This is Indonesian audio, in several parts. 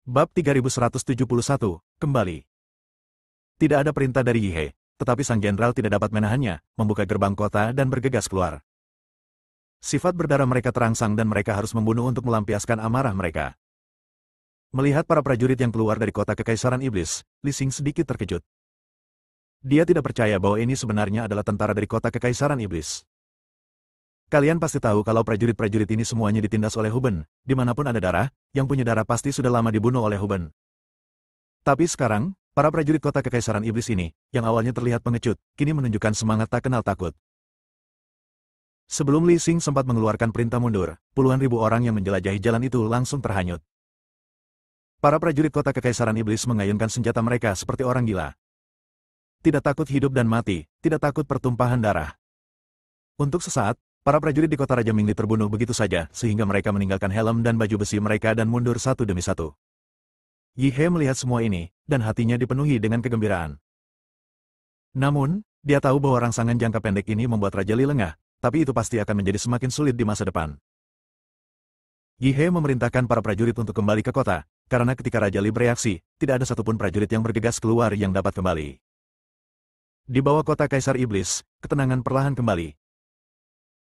Bab 3171, kembali. Tidak ada perintah dari Yi He, tetapi sang jenderal tidak dapat menahannya, membuka gerbang kota dan bergegas keluar. Sifat berdarah mereka terangsang dan mereka harus membunuh untuk melampiaskan amarah mereka. Melihat para prajurit yang keluar dari kota Kekaisaran Iblis, Li Xing sedikit terkejut. Dia tidak percaya bahwa ini sebenarnya adalah tentara dari kota Kekaisaran Iblis. Kalian pasti tahu kalau prajurit-prajurit ini semuanya ditindas oleh Huben, dimanapun ada darah, yang punya darah pasti sudah lama dibunuh oleh Huben. Tapi sekarang, para prajurit kota Kekaisaran Iblis ini, yang awalnya terlihat pengecut, kini menunjukkan semangat tak kenal takut. Sebelum Li Xing sempat mengeluarkan perintah mundur, puluhan ribu orang yang menjelajahi jalan itu langsung terhanyut. Para prajurit kota Kekaisaran Iblis mengayunkan senjata mereka seperti orang gila. Tidak takut hidup dan mati, tidak takut pertumpahan darah. Untuk sesaat, para prajurit di kota Raja Mingli terbunuh begitu saja, sehingga mereka meninggalkan helm dan baju besi mereka dan mundur satu demi satu. Yi He melihat semua ini, dan hatinya dipenuhi dengan kegembiraan. Namun, dia tahu bahwa rangsangan jangka pendek ini membuat Raja Li lengah, tapi itu pasti akan menjadi semakin sulit di masa depan. Yi He memerintahkan para prajurit untuk kembali ke kota, karena ketika Raja Li bereaksi, tidak ada satupun prajurit yang bergegas keluar yang dapat kembali. Di bawah kota Kaisar Iblis, ketenangan perlahan kembali.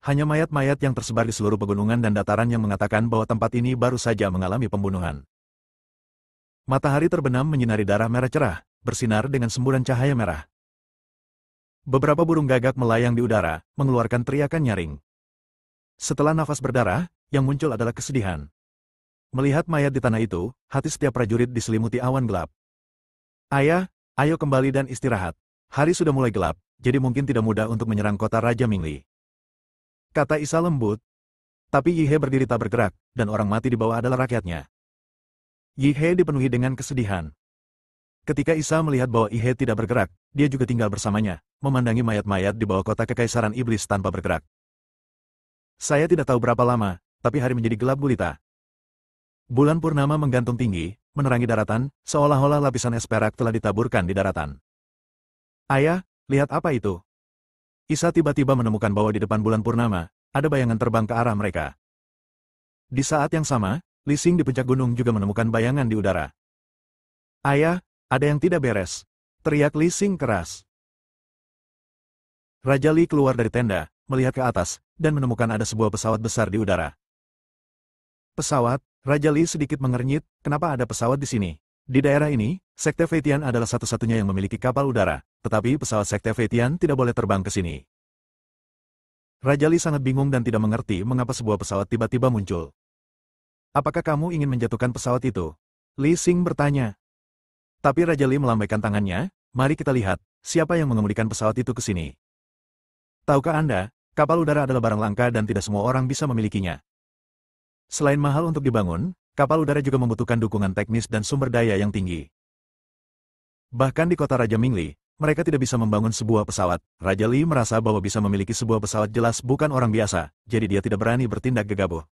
Hanya mayat-mayat yang tersebar di seluruh pegunungan dan dataran yang mengatakan bahwa tempat ini baru saja mengalami pembunuhan. Matahari terbenam menyinari darah merah cerah, bersinar dengan semburan cahaya merah. Beberapa burung gagak melayang di udara, mengeluarkan teriakan nyaring. Setelah nafas berdarah, yang muncul adalah kesedihan. Melihat mayat di tanah itu, hati setiap prajurit diselimuti awan gelap. Ayah, ayo kembali dan istirahat. Hari sudah mulai gelap, jadi mungkin tidak mudah untuk menyerang kota Raja Mingli. Kata Isa lembut. Tapi Yi He berdiri tak bergerak, dan orang mati di bawah adalah rakyatnya. Yi He dipenuhi dengan kesedihan. Ketika Isa melihat bahwa Yi He tidak bergerak, dia juga tinggal bersamanya, memandangi mayat-mayat di bawah kota Kekaisaran Iblis tanpa bergerak. Saya tidak tahu berapa lama, tapi hari menjadi gelap gulita. Bulan purnama menggantung tinggi, menerangi daratan, seolah-olah lapisan es perak telah ditaburkan di daratan. Ayah, lihat apa itu? Isa tiba-tiba menemukan bahwa di depan bulan purnama, ada bayangan terbang ke arah mereka. Di saat yang sama, Li Xing di puncak gunung juga menemukan bayangan di udara. Ayah, ada yang tidak beres, teriak Li Xing keras. Raja Li keluar dari tenda, melihat ke atas, dan menemukan ada sebuah pesawat besar di udara. Pesawat, Raja Li sedikit mengernyit, kenapa ada pesawat di sini? Di daerah ini, Sekte Feitian adalah satu-satunya yang memiliki kapal udara, tetapi pesawat Sekte Feitian tidak boleh terbang ke sini. Raja Li sangat bingung dan tidak mengerti mengapa sebuah pesawat tiba-tiba muncul. Apakah kamu ingin menjatuhkan pesawat itu? Li Xing bertanya. Tapi Raja Li melambaikan tangannya, mari kita lihat, siapa yang mengemudikan pesawat itu ke sini. Tahukah Anda, kapal udara adalah barang langka dan tidak semua orang bisa memilikinya. Selain mahal untuk dibangun, kapal udara juga membutuhkan dukungan teknis dan sumber daya yang tinggi. Bahkan di kota Raja Mingli, mereka tidak bisa membangun sebuah pesawat. Raja Li merasa bahwa bisa memiliki sebuah pesawat jelas bukan orang biasa, jadi dia tidak berani bertindak gegabah.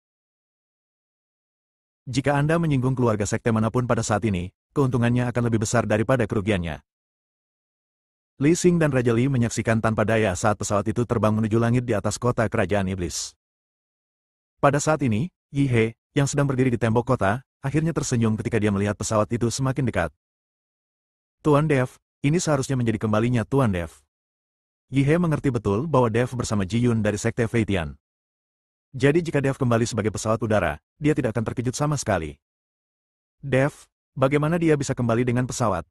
Jika Anda menyinggung keluarga sekte manapun pada saat ini, keuntungannya akan lebih besar daripada kerugiannya. Li Xing dan Raja Li menyaksikan tanpa daya saat pesawat itu terbang menuju langit di atas kota Kerajaan Iblis. Pada saat ini, Yi He, yang sedang berdiri di tembok kota, akhirnya tersenyum ketika dia melihat pesawat itu semakin dekat. Tuan Dev, ini seharusnya menjadi kembalinya Tuan Dev. Yi He mengerti betul bahwa Dev bersama Ji Yun dari Sekte Feitian. Jadi jika Dev kembali sebagai pesawat udara, dia tidak akan terkejut sama sekali. Dev, bagaimana dia bisa kembali dengan pesawat?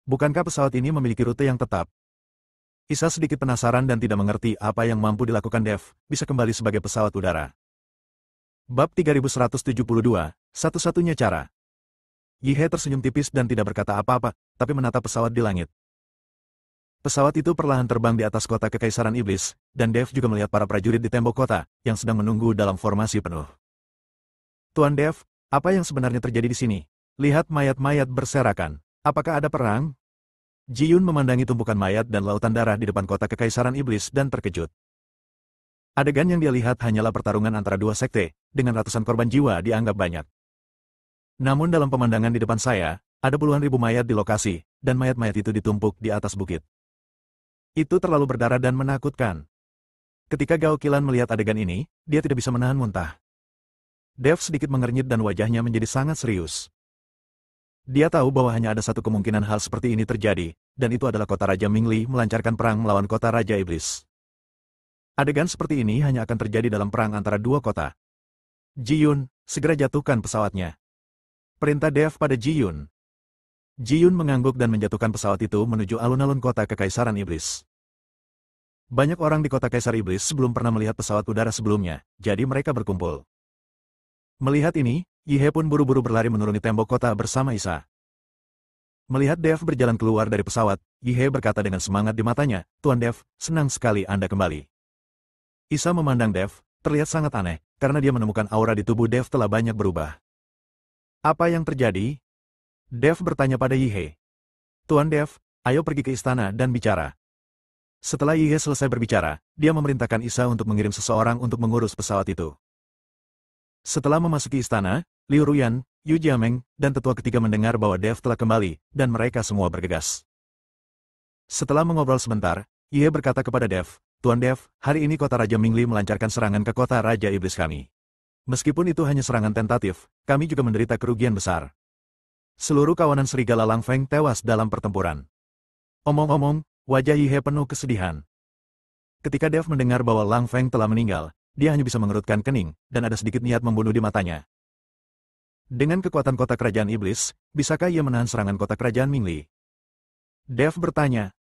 Bukankah pesawat ini memiliki rute yang tetap? Isa sedikit penasaran dan tidak mengerti apa yang mampu dilakukan Dev, bisa kembali sebagai pesawat udara. Bab 3172, satu-satunya cara. Yi He tersenyum tipis dan tidak berkata apa-apa, tapi menatap pesawat di langit. Pesawat itu perlahan terbang di atas kota Kekaisaran Iblis, dan Dev juga melihat para prajurit di tembok kota, yang sedang menunggu dalam formasi penuh. Tuan Dev, apa yang sebenarnya terjadi di sini? Lihat mayat-mayat berserakan. Apakah ada perang? Ji Yun memandangi tumpukan mayat dan lautan darah di depan kota Kekaisaran Iblis dan terkejut. Adegan yang dia lihat hanyalah pertarungan antara dua sekte, dengan ratusan korban jiwa dianggap banyak. Namun dalam pemandangan di depan saya, ada puluhan ribu mayat di lokasi, dan mayat-mayat itu ditumpuk di atas bukit. Itu terlalu berdarah dan menakutkan. Ketika Gao Qilan melihat adegan ini, dia tidak bisa menahan muntah. Dev sedikit mengernyit dan wajahnya menjadi sangat serius. Dia tahu bahwa hanya ada satu kemungkinan hal seperti ini terjadi, dan itu adalah kota Raja Mingli melancarkan perang melawan kota Raja Iblis. Adegan seperti ini hanya akan terjadi dalam perang antara dua kota. Ji Yun, segera jatuhkan pesawatnya. Perintah Dev pada Ji Yun. Ji Yun mengangguk dan menjatuhkan pesawat itu menuju alun-alun kota Kekaisaran Iblis. Banyak orang di kota Kaisar Iblis belum pernah melihat pesawat udara sebelumnya, jadi mereka berkumpul. Melihat ini, Yi-He pun buru-buru berlari menuruni tembok kota bersama Isa. Melihat Dev berjalan keluar dari pesawat, Yi-He berkata dengan semangat di matanya, "Tuan Dev, senang sekali Anda kembali." Isa memandang Dev, terlihat sangat aneh, karena dia menemukan aura di tubuh Dev telah banyak berubah. "Apa yang terjadi?" Dev bertanya pada Yi-He. "Tuan Dev, ayo pergi ke istana dan bicara." Setelah Yi-He selesai berbicara, dia memerintahkan Isa untuk mengirim seseorang untuk mengurus pesawat itu. Setelah memasuki istana, Liu Ruyan, Yu Jiameng, dan tetua ketiga mendengar bahwa Dev telah kembali, dan mereka semua bergegas. Setelah mengobrol sebentar, Yi-He berkata kepada Dev, "Tuan Dev, hari ini kota Raja Mingli melancarkan serangan ke kota Raja Iblis kami. Meskipun itu hanya serangan tentatif, kami juga menderita kerugian besar. Seluruh kawanan serigala Lang Feng tewas dalam pertempuran." Omong-omong, wajah Yi-He penuh kesedihan. Ketika Dev mendengar bahwa Lang Feng telah meninggal, dia hanya bisa mengerutkan kening, dan ada sedikit niat membunuh di matanya. Dengan kekuatan kota kerajaan iblis, bisakah ia menahan serangan kota kerajaan Mingli? Dev bertanya.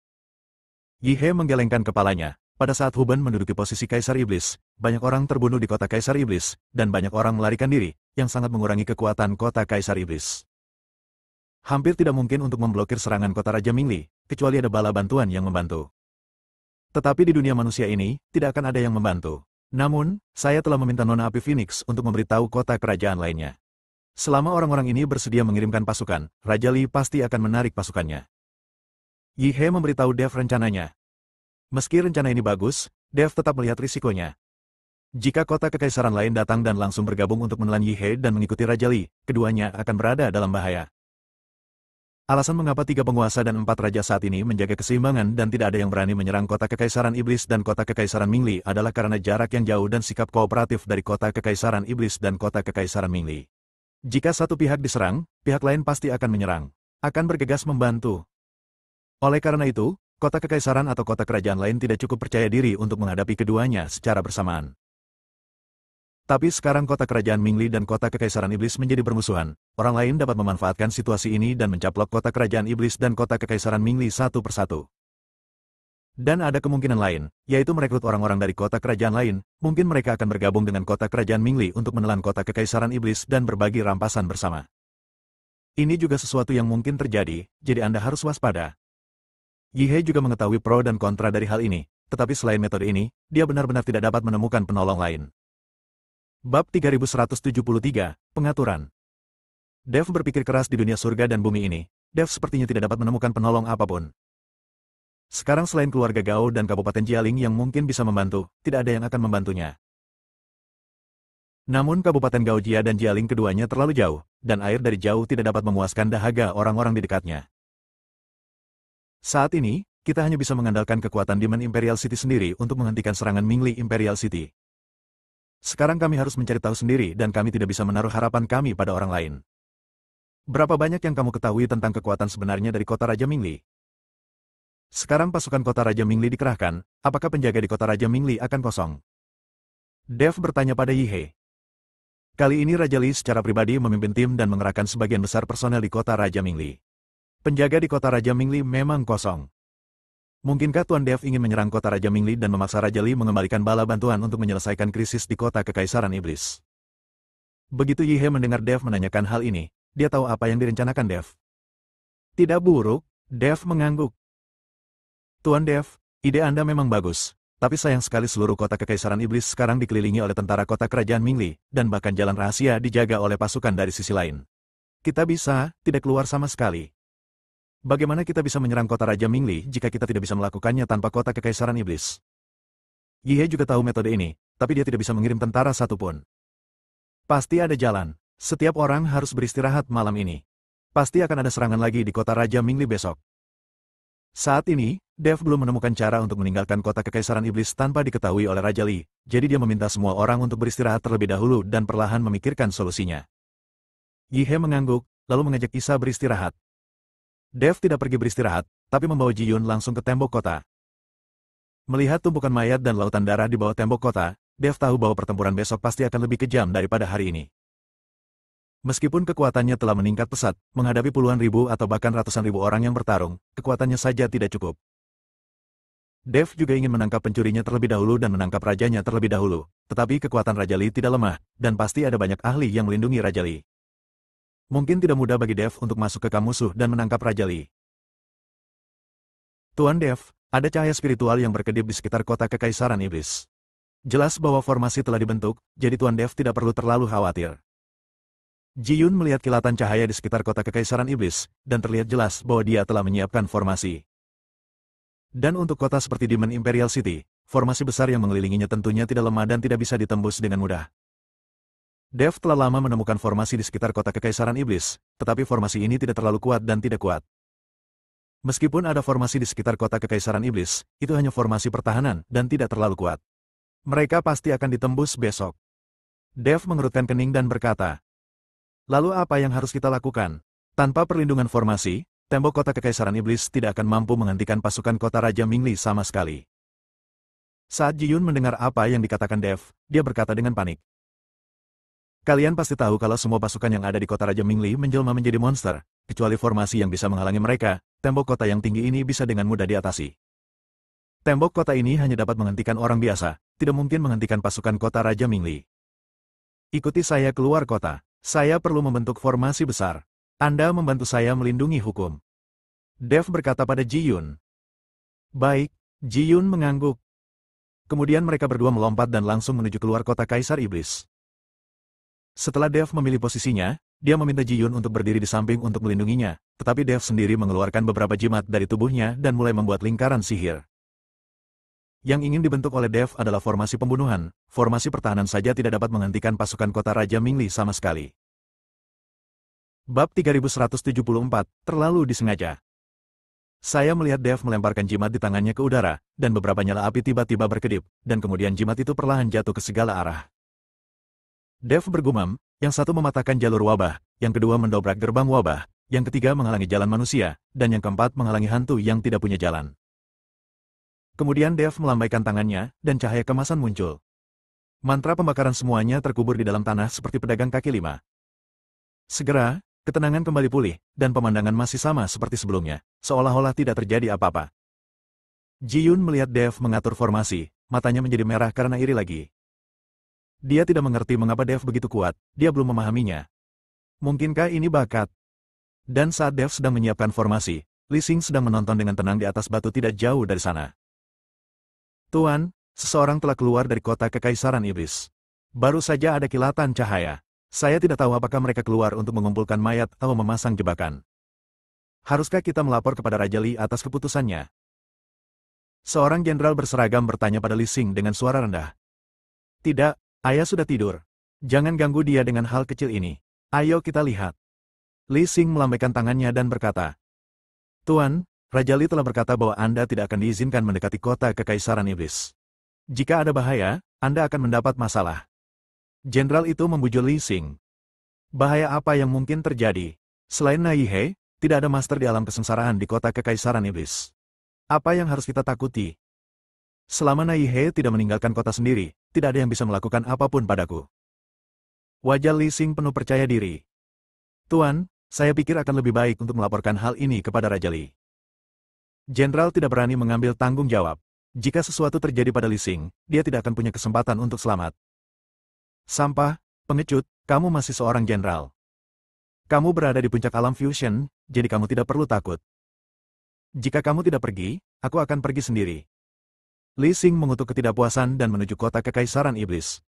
Yi-He menggelengkan kepalanya. Pada saat Huben menduduki posisi Kaisar Iblis, banyak orang terbunuh di kota Kaisar Iblis, dan banyak orang melarikan diri, yang sangat mengurangi kekuatan kota Kaisar Iblis. Hampir tidak mungkin untuk memblokir serangan kota Raja Mingli, kecuali ada bala bantuan yang membantu. Tetapi di dunia manusia ini, tidak akan ada yang membantu. Namun, saya telah meminta Nona Api Phoenix untuk memberitahu kota kerajaan lainnya. Selama orang-orang ini bersedia mengirimkan pasukan, Raja Li pasti akan menarik pasukannya. Yi-He memberitahu Dev rencananya. Meski rencana ini bagus, Dev tetap melihat risikonya. Jika kota kekaisaran lain datang dan langsung bergabung untuk menelan Yi-He dan mengikuti Raja Li, keduanya akan berada dalam bahaya. Alasan mengapa 3 penguasa dan 4 raja saat ini menjaga keseimbangan dan tidak ada yang berani menyerang kota Kekaisaran Iblis dan kota Kekaisaran Mingli adalah karena jarak yang jauh dan sikap kooperatif dari kota Kekaisaran Iblis dan kota Kekaisaran Mingli. Jika satu pihak diserang, pihak lain pasti akan menyerang, akan bergegas membantu. Oleh karena itu, kota Kekaisaran atau kota kerajaan lain tidak cukup percaya diri untuk menghadapi keduanya secara bersamaan. Tapi sekarang kota kerajaan Mingli dan kota Kekaisaran Iblis menjadi bermusuhan. Orang lain dapat memanfaatkan situasi ini dan mencaplok kota kerajaan Iblis dan kota Kekaisaran Mingli satu persatu. Dan ada kemungkinan lain, yaitu merekrut orang-orang dari kota kerajaan lain. Mungkin mereka akan bergabung dengan kota kerajaan Mingli untuk menelan kota Kekaisaran Iblis dan berbagi rampasan bersama. Ini juga sesuatu yang mungkin terjadi, jadi Anda harus waspada. Yi-He juga mengetahui pro dan kontra dari hal ini, tetapi selain metode ini, dia benar-benar tidak dapat menemukan penolong lain. Bab 3173, Pengaturan. Dev berpikir keras di dunia surga dan bumi ini. Dev sepertinya tidak dapat menemukan penolong apapun. Sekarang selain keluarga Gao dan Kabupaten Jialing yang mungkin bisa membantu, tidak ada yang akan membantunya. Namun Kabupaten Gao Jia dan Jialing keduanya terlalu jauh, dan air dari jauh tidak dapat memuaskan dahaga orang-orang di dekatnya. Saat ini, kita hanya bisa mengandalkan kekuatan Demon Imperial City sendiri untuk menghentikan serangan Mingli Imperial City. Sekarang kami harus mencari tahu sendiri dan kami tidak bisa menaruh harapan kami pada orang lain. Berapa banyak yang kamu ketahui tentang kekuatan sebenarnya dari kota Raja Mingli? Sekarang pasukan kota Raja Mingli dikerahkan, apakah penjaga di kota Raja Mingli akan kosong? Dev bertanya pada Yi-He. Kali ini Raja Li secara pribadi memimpin tim dan mengerahkan sebagian besar personel di kota Raja Mingli. Penjaga di kota Raja Mingli memang kosong. Mungkinkah Tuan Dev ingin menyerang kota Raja Mingli dan memaksa Raja Li mengembalikan bala bantuan untuk menyelesaikan krisis di kota Kekaisaran Iblis? Begitu Yi-He mendengar Dev menanyakan hal ini, dia tahu apa yang direncanakan Dev. Tidak buruk, Dev mengangguk. Tuan Dev, ide Anda memang bagus, tapi sayang sekali seluruh kota Kekaisaran Iblis sekarang dikelilingi oleh tentara kota kerajaan Mingli, dan bahkan jalan rahasia dijaga oleh pasukan dari sisi lain. Kita tidak keluar sama sekali. Bagaimana kita bisa menyerang kota Raja Mingli jika kita tidak bisa melakukannya tanpa kota Kekaisaran Iblis? Yi-He juga tahu metode ini, tapi dia tidak bisa mengirim tentara satupun. Pasti ada jalan. Setiap orang harus beristirahat malam ini. Pasti akan ada serangan lagi di kota Raja Mingli besok. Saat ini, Dev belum menemukan cara untuk meninggalkan kota Kekaisaran Iblis tanpa diketahui oleh Raja Li, jadi dia meminta semua orang untuk beristirahat terlebih dahulu dan perlahan memikirkan solusinya. Yi He mengangguk, lalu mengajak Isa beristirahat. Dev tidak pergi beristirahat, tapi membawa Ji Yun langsung ke tembok kota. Melihat tumpukan mayat dan lautan darah di bawah tembok kota, Dev tahu bahwa pertempuran besok pasti akan lebih kejam daripada hari ini. Meskipun kekuatannya telah meningkat pesat, menghadapi puluhan ribu atau bahkan ratusan ribu orang yang bertarung, kekuatannya saja tidak cukup. Dev juga ingin menangkap pencurinya terlebih dahulu dan menangkap rajanya terlebih dahulu, tetapi kekuatan Raja Li tidak lemah, dan pasti ada banyak ahli yang melindungi Raja Li. Mungkin tidak mudah bagi Dev untuk masuk ke kamp musuh dan menangkap Raja Li. Tuan Dev, ada cahaya spiritual yang berkedip di sekitar kota Kekaisaran Iblis. Jelas bahwa formasi telah dibentuk, jadi Tuan Dev tidak perlu terlalu khawatir. Ji Yun melihat kilatan cahaya di sekitar kota Kekaisaran Iblis, dan terlihat jelas bahwa dia telah menyiapkan formasi. Dan untuk kota seperti Demon Imperial City, formasi besar yang mengelilinginya tentunya tidak lemah dan tidak bisa ditembus dengan mudah. Dev telah lama menemukan formasi di sekitar kota Kekaisaran Iblis, tetapi formasi ini tidak terlalu kuat dan tidak kuat. Meskipun ada formasi di sekitar kota Kekaisaran Iblis, itu hanya formasi pertahanan dan tidak terlalu kuat. Mereka pasti akan ditembus besok. Dev mengerutkan kening dan berkata, "Lalu apa yang harus kita lakukan? Tanpa perlindungan formasi, tembok kota Kekaisaran Iblis tidak akan mampu menghentikan pasukan kota Raja Mingli sama sekali." Saat Ji Yun mendengar apa yang dikatakan Dev, dia berkata dengan panik. "Kalian pasti tahu kalau semua pasukan yang ada di kota Raja Mingli menjelma menjadi monster, kecuali formasi yang bisa menghalangi mereka, tembok kota yang tinggi ini bisa dengan mudah diatasi. Tembok kota ini hanya dapat menghentikan orang biasa, tidak mungkin menghentikan pasukan kota Raja Mingli. Ikuti saya keluar kota. Saya perlu membentuk formasi besar. Anda membantu saya melindungi hukum." Dev berkata pada Ji Yun. "Baik." Ji Yun mengangguk. Kemudian mereka berdua melompat dan langsung menuju keluar kota Kaisar Iblis. Setelah Dev memilih posisinya, dia meminta Ji Yun untuk berdiri di samping untuk melindunginya, tetapi Dev sendiri mengeluarkan beberapa jimat dari tubuhnya dan mulai membuat lingkaran sihir. Yang ingin dibentuk oleh Dev adalah formasi pembunuhan, formasi pertahanan saja tidak dapat menghentikan pasukan kota Raja Mingli sama sekali. Bab 3174, terlalu disengaja. Saya melihat Dev melemparkan jimat di tangannya ke udara, dan beberapa nyala api tiba-tiba berkedip, dan kemudian jimat itu perlahan jatuh ke segala arah. Dev bergumam, yang satu mematahkan jalur wabah, yang kedua mendobrak gerbang wabah, yang ketiga menghalangi jalan manusia, dan yang keempat menghalangi hantu yang tidak punya jalan. Kemudian Dev melambaikan tangannya, dan cahaya kemasan muncul. Mantra pembakaran semuanya terkubur di dalam tanah seperti pedagang kaki lima. Segera, ketenangan kembali pulih, dan pemandangan masih sama seperti sebelumnya, seolah-olah tidak terjadi apa-apa. Ji Yun melihat Dev mengatur formasi, matanya menjadi merah karena iri lagi. Dia tidak mengerti mengapa Dev begitu kuat, dia belum memahaminya. Mungkinkah ini bakat? Dan saat Dev sedang menyiapkan formasi, Li Xing sedang menonton dengan tenang di atas batu tidak jauh dari sana. "Tuan, seseorang telah keluar dari kota Kekaisaran Iblis. Baru saja ada kilatan cahaya. Saya tidak tahu apakah mereka keluar untuk mengumpulkan mayat atau memasang jebakan. Haruskah kita melapor kepada Raja Li atas keputusannya?" Seorang jenderal berseragam bertanya pada Li Xing dengan suara rendah. "Tidak, ayah sudah tidur. Jangan ganggu dia dengan hal kecil ini. Ayo kita lihat." Li Xing melambaikan tangannya dan berkata, "Tuan, Raja Li telah berkata bahwa Anda tidak akan diizinkan mendekati kota Kekaisaran Iblis. Jika ada bahaya, Anda akan mendapat masalah." Jenderal itu membujuk Li Xing. "Bahaya apa yang mungkin terjadi? Selain Nai He, tidak ada master di alam kesengsaraan di kota Kekaisaran Iblis. Apa yang harus kita takuti? Selama Nai He tidak meninggalkan kota sendiri, tidak ada yang bisa melakukan apapun padaku." Wajah Li Xing penuh percaya diri. "Tuan, saya pikir akan lebih baik untuk melaporkan hal ini kepada Raja Li." Jenderal tidak berani mengambil tanggung jawab. Jika sesuatu terjadi pada Li Xing, dia tidak akan punya kesempatan untuk selamat. "Sampah, pengecut, kamu masih seorang jenderal. Kamu berada di puncak alam fusion, jadi kamu tidak perlu takut. Jika kamu tidak pergi, aku akan pergi sendiri." Li Xing mengutuk ketidakpuasan dan menuju kota Kekaisaran Iblis.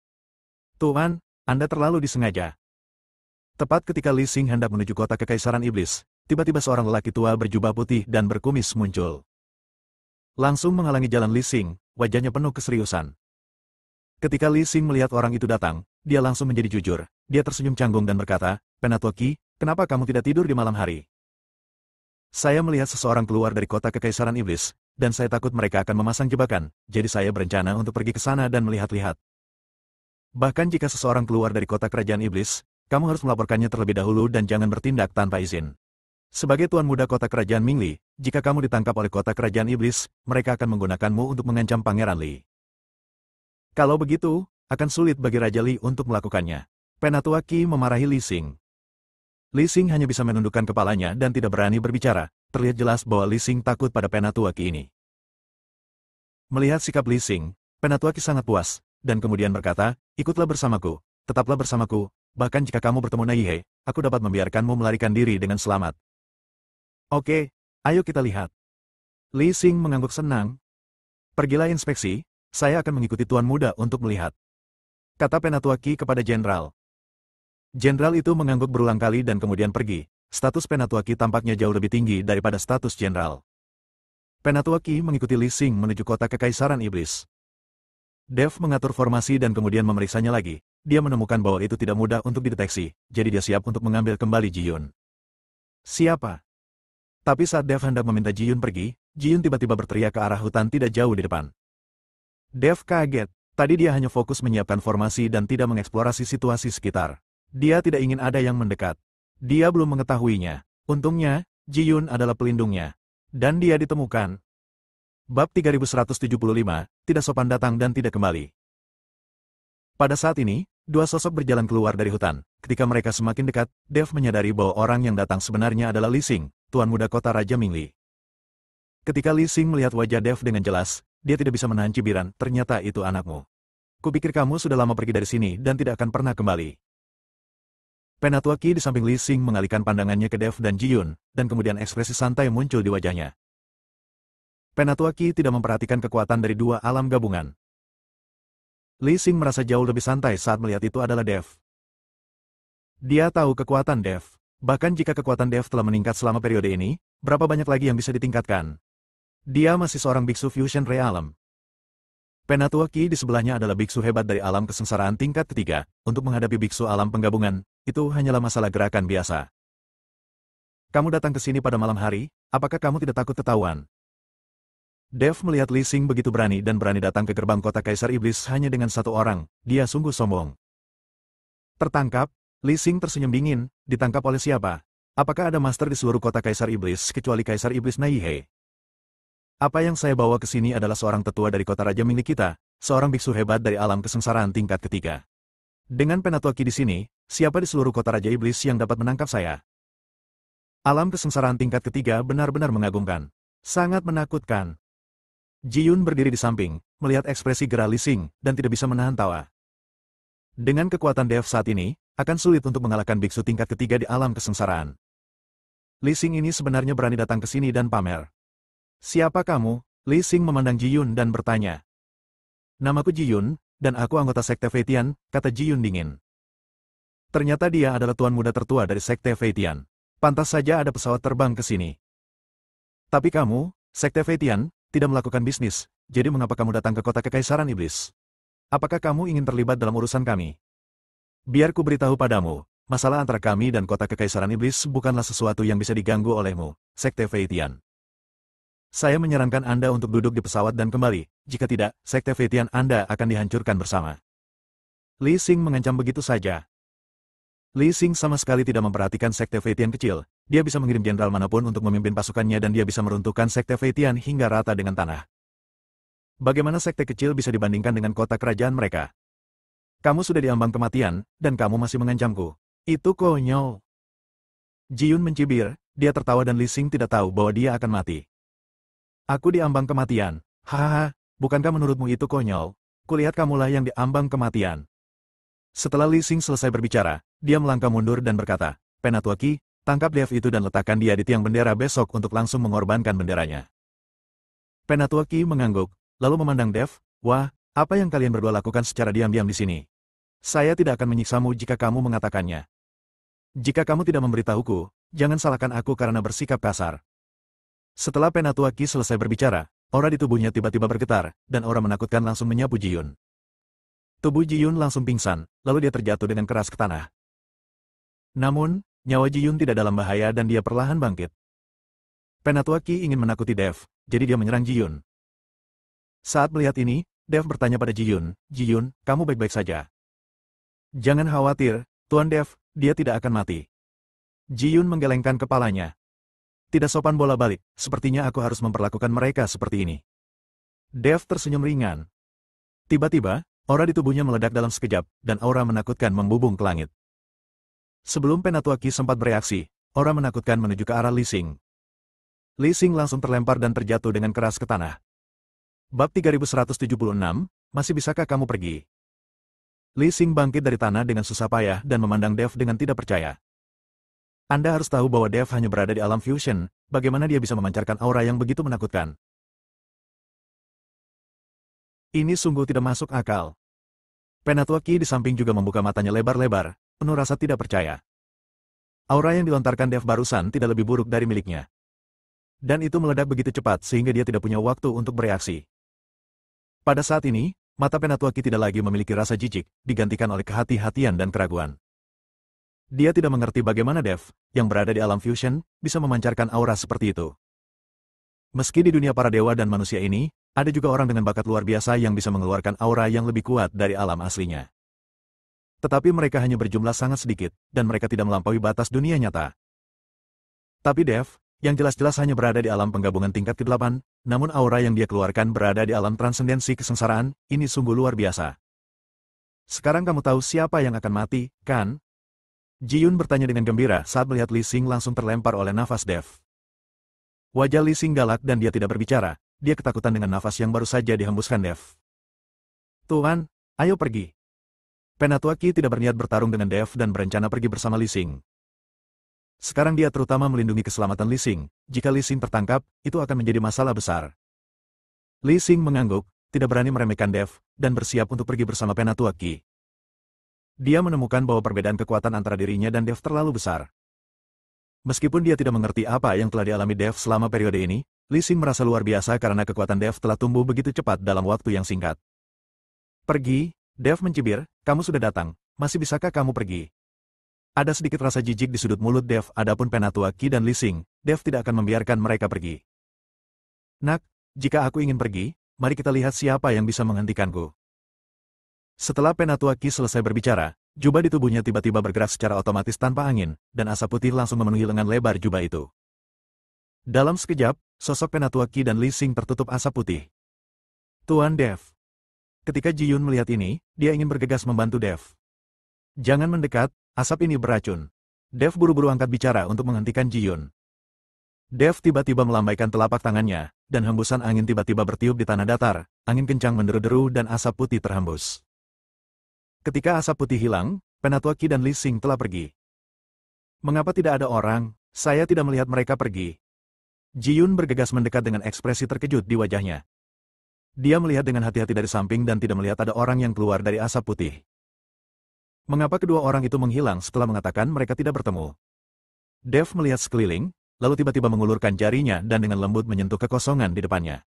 "Tuan, Anda terlalu disengaja." Tepat ketika Li Xing hendak menuju kota Kekaisaran Iblis, tiba-tiba seorang lelaki tua berjubah putih dan berkumis muncul. Langsung menghalangi jalan Li Xing, wajahnya penuh keseriusan. Ketika Li Xing melihat orang itu datang, dia langsung menjadi jujur. Dia tersenyum canggung dan berkata, "Penatua Qi, kenapa kamu tidak tidur di malam hari?" Saya melihat seseorang keluar dari kota kekaisaran iblis, dan saya takut mereka akan memasang jebakan, jadi saya berencana untuk pergi ke sana dan melihat-lihat. Bahkan jika seseorang keluar dari kota kerajaan iblis, kamu harus melaporkannya terlebih dahulu dan jangan bertindak tanpa izin. Sebagai tuan muda kota kerajaan Mingli, jika kamu ditangkap oleh kota kerajaan iblis, mereka akan menggunakanmu untuk mengancam Pangeran Li. Kalau begitu, akan sulit bagi Raja Li untuk melakukannya. Penatua Qi memarahi Li Xing. Li Xing hanya bisa menundukkan kepalanya dan tidak berani berbicara. Terlihat jelas bahwa Li Xing takut pada Penatua Qi ini. Melihat sikap Li Xing, Penatua Qi sangat puas, dan kemudian berkata, ikutlah bersamaku, tetaplah bersamaku, bahkan jika kamu bertemu Naihe, aku dapat membiarkanmu melarikan diri dengan selamat. Oke, ayo kita lihat. Li Xing mengangguk senang. Pergilah inspeksi, saya akan mengikuti tuan muda untuk melihat. Kata Penatua Qi kepada jenderal. Jenderal itu mengangguk berulang kali dan kemudian pergi. Status Penatua Qi tampaknya jauh lebih tinggi daripada status jenderal. Penatua Qi mengikuti Li Xing menuju kota kekaisaran iblis. Dev mengatur formasi dan kemudian memeriksanya lagi. Dia menemukan bahwa itu tidak mudah untuk dideteksi, jadi dia siap untuk mengambil kembali Ji Yun. Siapa? Tapi saat Dev hendak meminta Ji Yun pergi, Ji Yun tiba-tiba berteriak ke arah hutan tidak jauh di depan. Dev kaget. Tadi dia hanya fokus menyiapkan formasi dan tidak mengeksplorasi situasi sekitar. Dia tidak ingin ada yang mendekat. Dia belum mengetahuinya. Untungnya, Ji Yun adalah pelindungnya. Dan dia ditemukan. Bab 3175, tidak sopan datang dan tidak kembali. Pada saat ini, dua sosok berjalan keluar dari hutan. Ketika mereka semakin dekat, Dev menyadari bahwa orang yang datang sebenarnya adalah Li Xing, tuan muda kota Raja Mingli. Ketika Li Xing melihat wajah Dev dengan jelas, dia tidak bisa menahan cibiran, ternyata itu anakmu. Kupikir kamu sudah lama pergi dari sini dan tidak akan pernah kembali. Penatua Qi di samping Li Xing mengalihkan pandangannya ke Dev dan Ji Yun, dan kemudian ekspresi santai muncul di wajahnya. Penatua Qi tidak memperhatikan kekuatan dari dua alam gabungan. Li Xing merasa jauh lebih santai saat melihat itu adalah Dev. Dia tahu kekuatan Dev. Bahkan jika kekuatan Dev telah meningkat selama periode ini, berapa banyak lagi yang bisa ditingkatkan? Dia masih seorang biksu fusion realm. Penatua Qi di sebelahnya adalah biksu hebat dari alam kesengsaraan tingkat ketiga. Untuk menghadapi biksu alam penggabungan, itu hanyalah masalah gerakan biasa. Kamu datang ke sini pada malam hari, apakah kamu tidak takut ketahuan? Dev melihat Li Xing begitu berani dan berani datang ke gerbang kota Kaisar Iblis hanya dengan satu orang, dia sungguh sombong. Tertangkap, Li Xing tersenyum dingin, ditangkap oleh siapa? Apakah ada master di seluruh kota Kaisar Iblis kecuali Kaisar Iblis Naihe? Apa yang saya bawa ke sini adalah seorang tetua dari kota Raja Mingli kita, seorang biksu hebat dari alam kesengsaraan tingkat ketiga. Dengan Penatua Qi di sini, siapa di seluruh kota Raja Iblis yang dapat menangkap saya? Alam kesengsaraan tingkat ketiga benar-benar mengagumkan. Sangat menakutkan. Ji Yun berdiri di samping, melihat ekspresi gerah Li Xing, dan tidak bisa menahan tawa. Dengan kekuatan Dev saat ini, akan sulit untuk mengalahkan biksu tingkat ketiga di alam kesengsaraan. Li Xing ini sebenarnya berani datang ke sini dan pamer. Siapa kamu? Li Xing memandang Ji Yun dan bertanya. Namaku Ji Yun, dan aku anggota Sekte Feitian, kata Ji Yun dingin. Ternyata dia adalah tuan muda tertua dari Sekte Feitian. Pantas saja ada pesawat terbang ke sini. Tapi kamu, Sekte Feitian, tidak melakukan bisnis, jadi mengapa kamu datang ke kota Kekaisaran Iblis? Apakah kamu ingin terlibat dalam urusan kami? Biar ku beritahu padamu, masalah antara kami dan kota Kekaisaran Iblis bukanlah sesuatu yang bisa diganggu olehmu, Sekte Feitian. Saya menyarankan Anda untuk duduk di pesawat dan kembali, jika tidak, Sekte Feitian Anda akan dihancurkan bersama. Li Xing mengancam begitu saja. Li Xing sama sekali tidak memperhatikan Sekte Feitian kecil, dia bisa mengirim jenderal manapun untuk memimpin pasukannya dan dia bisa meruntuhkan Sekte Feitian hingga rata dengan tanah. Bagaimana sekte kecil bisa dibandingkan dengan kota kerajaan mereka? Kamu sudah diambang kematian, dan kamu masih mengancamku. Itu konyol. Ji Yun mencibir, dia tertawa dan Li Xing tidak tahu bahwa dia akan mati. Aku diambang kematian. Hahaha, bukankah menurutmu itu konyol? Kulihat kamulah yang diambang kematian. Setelah Li Xing selesai berbicara, dia melangkah mundur dan berkata, Penatua Qi, tangkap Dev itu dan letakkan dia di tiang bendera besok untuk langsung mengorbankan benderanya. Penatua Qi mengangguk, lalu memandang Dev, wah, apa yang kalian berdua lakukan secara diam-diam di sini? Saya tidak akan menyiksamu jika kamu mengatakannya. Jika kamu tidak memberitahuku, jangan salahkan aku karena bersikap kasar. Setelah Penatua Qi selesai berbicara, aura di tubuhnya tiba-tiba bergetar, dan aura menakutkan langsung menyapu Ji Yun. Tubuh Ji Yun langsung pingsan, lalu dia terjatuh dengan keras ke tanah. Namun, nyawa Ji Yun tidak dalam bahaya dan dia perlahan bangkit. Penatua Qi ingin menakuti Dev, jadi dia menyerang Ji Yun. Saat melihat ini, Dev bertanya pada Ji Yun, "Ji Yun, kamu baik-baik saja?" "Jangan khawatir, Tuan Dev, dia tidak akan mati." Ji Yun menggelengkan kepalanya. "Tidak sopan bola balik, sepertinya aku harus memperlakukan mereka seperti ini." Dev tersenyum ringan. Tiba-tiba, aura di tubuhnya meledak dalam sekejap, dan aura menakutkan membubung ke langit. Sebelum Penatua Qi sempat bereaksi, aura menakutkan menuju ke arah Li Xing. Li Xing langsung terlempar dan terjatuh dengan keras ke tanah. Bab 3176, masih bisakah kamu pergi? Li Xing bangkit dari tanah dengan susah payah dan memandang Dev dengan tidak percaya. Anda harus tahu bahwa Dev hanya berada di alam fusion, bagaimana dia bisa memancarkan aura yang begitu menakutkan? Ini sungguh tidak masuk akal. Penatua Qi di samping juga membuka matanya lebar-lebar, penuh rasa tidak percaya. Aura yang dilontarkan Dev barusan tidak lebih buruk dari miliknya. Dan itu meledak begitu cepat sehingga dia tidak punya waktu untuk bereaksi. Pada saat ini, mata Penatua Qi tidak lagi memiliki rasa jijik, digantikan oleh kehati-hatian dan keraguan. Dia tidak mengerti bagaimana Dev, yang berada di alam fusion, bisa memancarkan aura seperti itu. Meski di dunia para dewa dan manusia ini, ada juga orang dengan bakat luar biasa yang bisa mengeluarkan aura yang lebih kuat dari alam aslinya. Tetapi mereka hanya berjumlah sangat sedikit, dan mereka tidak melampaui batas dunia nyata. Tapi Dev, yang jelas-jelas hanya berada di alam penggabungan tingkat ke-8, namun aura yang dia keluarkan berada di alam transendensi kesengsaraan, ini sungguh luar biasa. Sekarang kamu tahu siapa yang akan mati, kan? Ji Yun bertanya dengan gembira saat melihat Li Xing langsung terlempar oleh nafas Dev. Wajah Li Xing galak dan dia tidak berbicara, dia ketakutan dengan nafas yang baru saja dihembuskan Dev. "Tuan, ayo pergi." Penatua Qi tidak berniat bertarung dengan Dev dan berencana pergi bersama Li Xing. Sekarang dia terutama melindungi keselamatan Li Xing. Jika Li Xing tertangkap, itu akan menjadi masalah besar. Li Xing mengangguk, tidak berani meremehkan Dev, dan bersiap untuk pergi bersama Penatua Qi. Dia menemukan bahwa perbedaan kekuatan antara dirinya dan Dev terlalu besar. Meskipun dia tidak mengerti apa yang telah dialami Dev selama periode ini, Li Xing merasa luar biasa karena kekuatan Dev telah tumbuh begitu cepat dalam waktu yang singkat. "Pergi," Dev mencibir, "kamu sudah datang, masih bisakah kamu pergi?" Ada sedikit rasa jijik di sudut mulut Dev, adapun Penatua Qi dan Li Xing, Dev tidak akan membiarkan mereka pergi. "Nak, jika aku ingin pergi, mari kita lihat siapa yang bisa menghentikanku." Setelah Penatua Qi selesai berbicara, jubah di tubuhnya tiba-tiba bergerak secara otomatis tanpa angin, dan asap putih langsung memenuhi lengan lebar jubah itu. Dalam sekejap, sosok Penatua Qi dan Li Xing tertutup asap putih. "Tuan Dev." Ketika Ji Yun melihat ini, dia ingin bergegas membantu Dev. "Jangan mendekat, asap ini beracun." Dev buru-buru angkat bicara untuk menghentikan Ji Yun. Dev tiba-tiba melambaikan telapak tangannya, dan hembusan angin tiba-tiba bertiup di tanah datar, angin kencang menderu-deru dan asap putih terhembus. Ketika asap putih hilang, Penatua Qi dan Li Xing telah pergi. "Mengapa tidak ada orang? Saya tidak melihat mereka pergi." Ji Yun bergegas mendekat dengan ekspresi terkejut di wajahnya. Dia melihat dengan hati-hati dari samping dan tidak melihat ada orang yang keluar dari asap putih. Mengapa kedua orang itu menghilang setelah mengatakan mereka tidak bertemu? Dev melihat sekeliling, lalu tiba-tiba mengulurkan jarinya dan dengan lembut menyentuh kekosongan di depannya.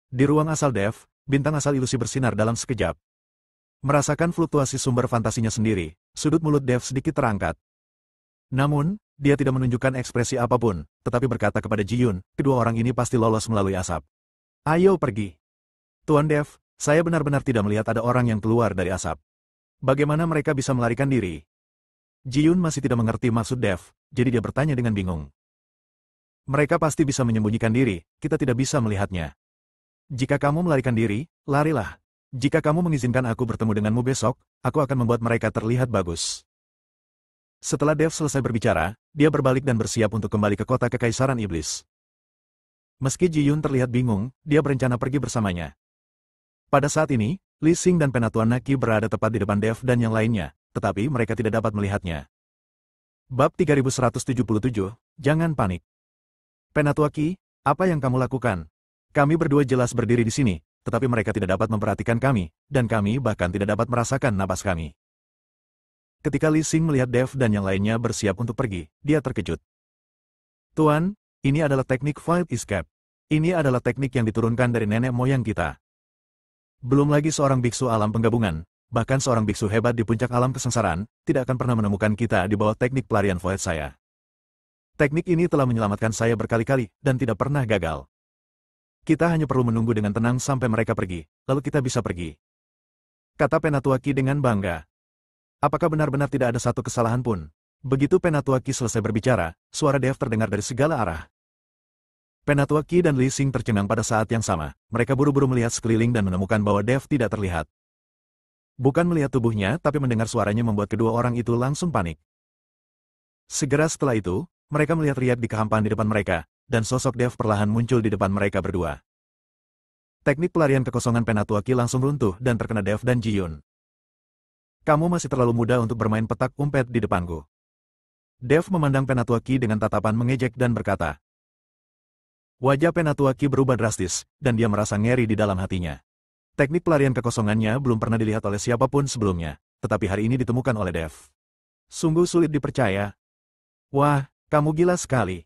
Di ruang asal Dev, bintang asal ilusi bersinar dalam sekejap. Merasakan fluktuasi sumber fantasinya sendiri, sudut mulut Dev sedikit terangkat. Namun, dia tidak menunjukkan ekspresi apapun, tetapi berkata kepada Ji Yun, kedua orang ini pasti lolos melalui asap. "Ayo pergi." "Tuan Dev, saya benar-benar tidak melihat ada orang yang keluar dari asap. Bagaimana mereka bisa melarikan diri?" Ji Yun masih tidak mengerti maksud Dev, jadi dia bertanya dengan bingung. "Mereka pasti bisa menyembunyikan diri, kita tidak bisa melihatnya. Jika kamu melarikan diri, larilah. Jika kamu mengizinkan aku bertemu denganmu besok, aku akan membuat mereka terlihat bagus." Setelah Dev selesai berbicara, dia berbalik dan bersiap untuk kembali ke kota Kekaisaran Iblis. Meski Ji Yun terlihat bingung, dia berencana pergi bersamanya. Pada saat ini, Li Xing dan Penatua Qi berada tepat di depan Dev dan yang lainnya, tetapi mereka tidak dapat melihatnya. Bab 3177, Jangan panik. "Penatua Qi, apa yang kamu lakukan? Kami berdua jelas berdiri di sini, tetapi mereka tidak dapat memperhatikan kami, dan kami bahkan tidak dapat merasakan napas kami." Ketika Li Xing melihat Dev dan yang lainnya bersiap untuk pergi, dia terkejut. "Tuan, ini adalah teknik Void Escape. Ini adalah teknik yang diturunkan dari nenek moyang kita. Belum lagi seorang biksu alam penggabungan, bahkan seorang biksu hebat di puncak alam kesengsaraan, tidak akan pernah menemukan kita di bawah teknik pelarian Void saya." Teknik ini telah menyelamatkan saya berkali-kali dan tidak pernah gagal. Kita hanya perlu menunggu dengan tenang sampai mereka pergi, lalu kita bisa pergi. Kata Penatua Qi dengan bangga. Apakah benar-benar tidak ada satu kesalahan pun? Begitu Penatua Qi selesai berbicara, suara Dev terdengar dari segala arah. Penatua Qi dan Li Xing tercengang pada saat yang sama. Mereka buru-buru melihat sekeliling dan menemukan bahwa Dev tidak terlihat. Bukan melihat tubuhnya, tapi mendengar suaranya membuat kedua orang itu langsung panik. Segera setelah itu, mereka melihat riak di kehampaan di depan mereka, dan sosok Dev perlahan muncul di depan mereka berdua. Teknik pelarian kekosongan Penatua Qi langsung runtuh dan terkena Dev dan Ji Yun. Kamu masih terlalu muda untuk bermain petak umpet di depanku. Dev memandang Penatua Qi dengan tatapan mengejek dan berkata. Wajah Penatua Qi berubah drastis, dan dia merasa ngeri di dalam hatinya. Teknik pelarian kekosongannya belum pernah dilihat oleh siapapun sebelumnya, tetapi hari ini ditemukan oleh Dev. Sungguh sulit dipercaya. Wah, kamu gila sekali.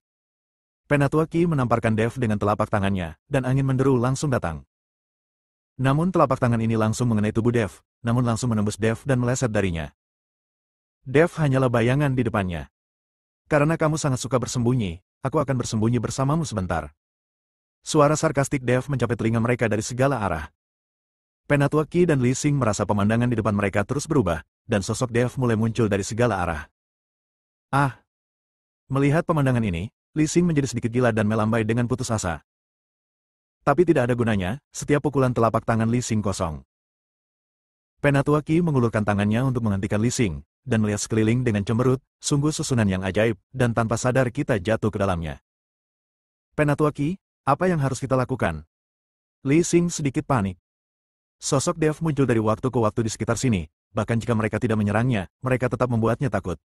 Penatua Qi menamparkan Dev dengan telapak tangannya, dan angin menderu langsung datang. Namun telapak tangan ini langsung mengenai tubuh Dev, namun langsung menembus Dev dan meleset darinya. Dev hanyalah bayangan di depannya. Karena kamu sangat suka bersembunyi, aku akan bersembunyi bersamamu sebentar. Suara sarkastik Dev mencapai telinga mereka dari segala arah. Penatua Qi dan Li Xing merasa pemandangan di depan mereka terus berubah, dan sosok Dev mulai muncul dari segala arah. Ah! Melihat pemandangan ini, Li Xing menjadi sedikit gila dan melambai dengan putus asa. Tapi tidak ada gunanya, setiap pukulan telapak tangan Li Xing kosong. Penatua Qi mengulurkan tangannya untuk menghentikan Li Xing, dan melihat sekeliling dengan cemberut, sungguh susunan yang ajaib, dan tanpa sadar kita jatuh ke dalamnya. Penatua Qi, apa yang harus kita lakukan? Li Xing sedikit panik. Sosok Dev muncul dari waktu ke waktu di sekitar sini, bahkan jika mereka tidak menyerangnya, mereka tetap membuatnya takut.